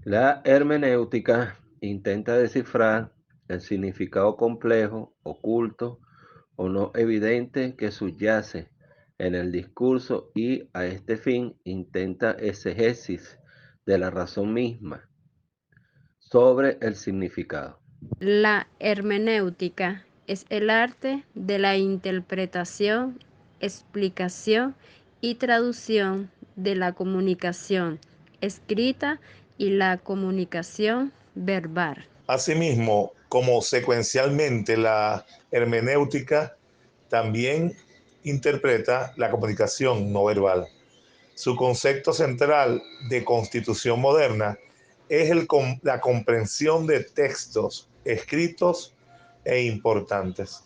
La hermenéutica intenta descifrar el significado complejo, oculto o no evidente que subyace en el discurso y a este fin intenta exégesis de la razón misma sobre el significado. La hermenéutica es el arte de la interpretación, explicación y traducción de la comunicación escrita y la comunicación verbal. Asimismo, como secuencialmente la hermenéutica también interpreta la comunicación no verbal. Su concepto central de constitución moderna es la comprensión de textos escritos e importantes.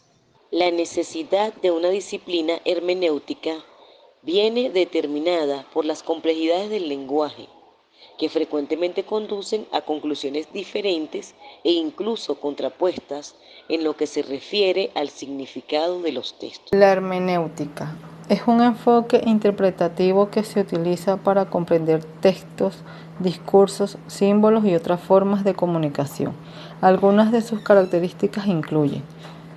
La necesidad de una disciplina hermenéutica viene determinada por las complejidades del lenguaje, que frecuentemente conducen a conclusiones diferentes e incluso contrapuestas en lo que se refiere al significado de los textos. La hermenéutica es un enfoque interpretativo que se utiliza para comprender textos, discursos, símbolos y otras formas de comunicación. Algunas de sus características incluyen: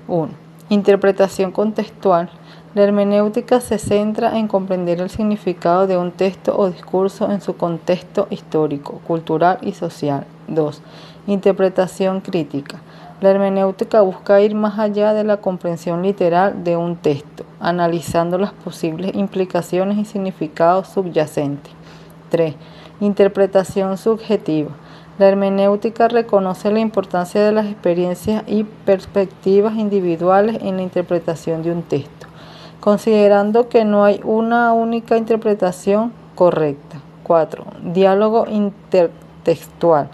1. Interpretación contextual. La hermenéutica se centra en comprender el significado de un texto o discurso en su contexto histórico, cultural y social. 2. Interpretación crítica. La hermenéutica busca ir más allá de la comprensión literal de un texto, analizando las posibles implicaciones y significados subyacentes. 3. Interpretación subjetiva. La hermenéutica reconoce la importancia de las experiencias y perspectivas individuales en la interpretación de un texto, considerando que no hay una única interpretación correcta. 4. Diálogo intertextual.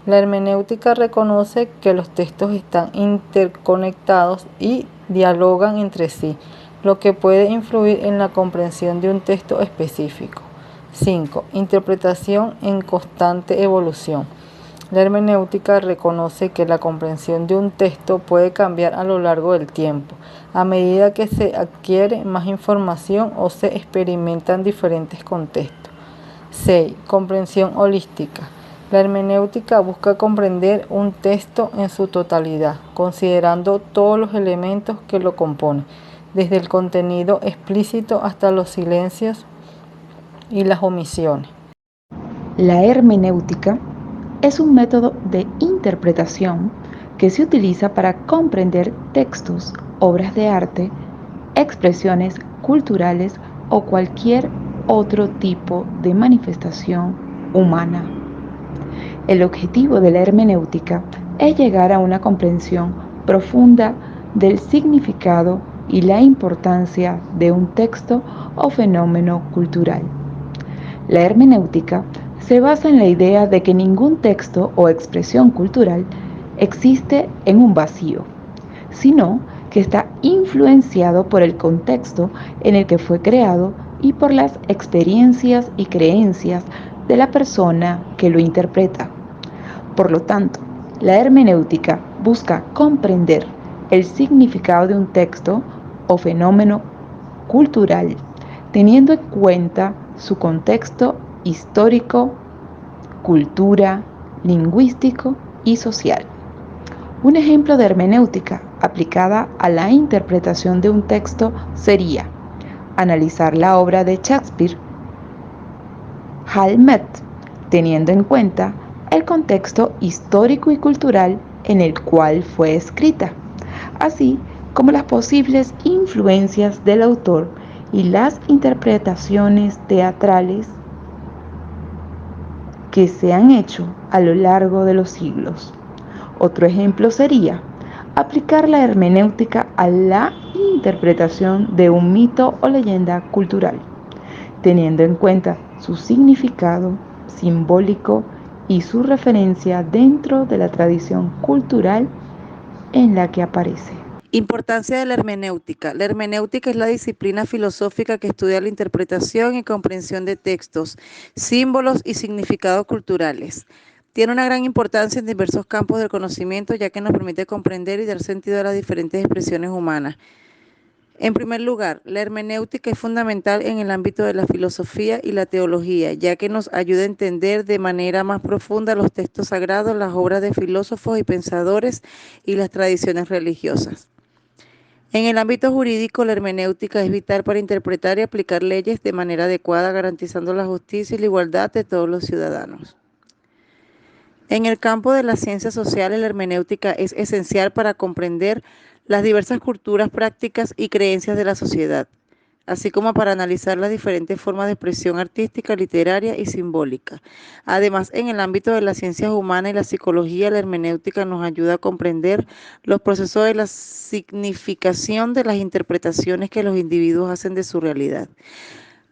La hermenéutica reconoce que los textos están interconectados y dialogan entre sí, lo que puede influir en la comprensión de un texto específico. 5. Interpretación en constante evolución. La hermenéutica reconoce que la comprensión de un texto puede cambiar a lo largo del tiempo, a medida que se adquiere más información o se experimentan diferentes contextos. 6. Comprensión holística. La hermenéutica busca comprender un texto en su totalidad, considerando todos los elementos que lo componen, desde el contenido explícito hasta los silencios y las omisiones. La hermenéutica es un método de interpretación que se utiliza para comprender textos, obras de arte, expresiones culturales o cualquier otro tipo de manifestación humana. El objetivo de la hermenéutica es llegar a una comprensión profunda del significado y la importancia de un texto o fenómeno cultural. La hermenéutica se basa en la idea de que ningún texto o expresión cultural existe en un vacío, sino que está influenciado por el contexto en el que fue creado y por las experiencias y creencias de la persona que lo interpreta. Por lo tanto, la hermenéutica busca comprender el significado de un texto o fenómeno cultural, teniendo en cuenta su contexto histórico, cultura, lingüístico y social. Un ejemplo de hermenéutica aplicada a la interpretación de un texto sería analizar la obra de Shakespeare, Hamlet, teniendo en cuenta el contexto histórico y cultural en el cual fue escrita, así como las posibles influencias del autor y las interpretaciones teatrales que se han hecho a lo largo de los siglos. Otro ejemplo sería aplicar la hermenéutica a la interpretación de un mito o leyenda cultural, teniendo en cuenta su significado simbólico y su referencia dentro de la tradición cultural en la que aparece. Importancia de la hermenéutica. La hermenéutica es la disciplina filosófica que estudia la interpretación y comprensión de textos, símbolos y significados culturales. Tiene una gran importancia en diversos campos del conocimiento, ya que nos permite comprender y dar sentido a las diferentes expresiones humanas. En primer lugar, la hermenéutica es fundamental en el ámbito de la filosofía y la teología, ya que nos ayuda a entender de manera más profunda los textos sagrados, las obras de filósofos y pensadores y las tradiciones religiosas. En el ámbito jurídico, la hermenéutica es vital para interpretar y aplicar leyes de manera adecuada, garantizando la justicia y la igualdad de todos los ciudadanos. En el campo de las ciencias sociales, la hermenéutica es esencial para comprender las diversas culturas, prácticas y creencias de la sociedad, así como para analizar las diferentes formas de expresión artística, literaria y simbólica. Además, en el ámbito de las ciencias humanas y la psicología, la hermenéutica nos ayuda a comprender los procesos de la significación de las interpretaciones que los individuos hacen de su realidad.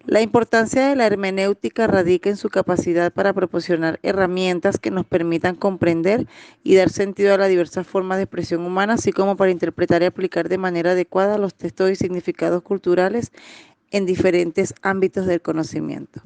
La importancia de la hermenéutica radica en su capacidad para proporcionar herramientas que nos permitan comprender y dar sentido a las diversas formas de expresión humana, así como para interpretar y aplicar de manera adecuada los textos y significados culturales en diferentes ámbitos del conocimiento.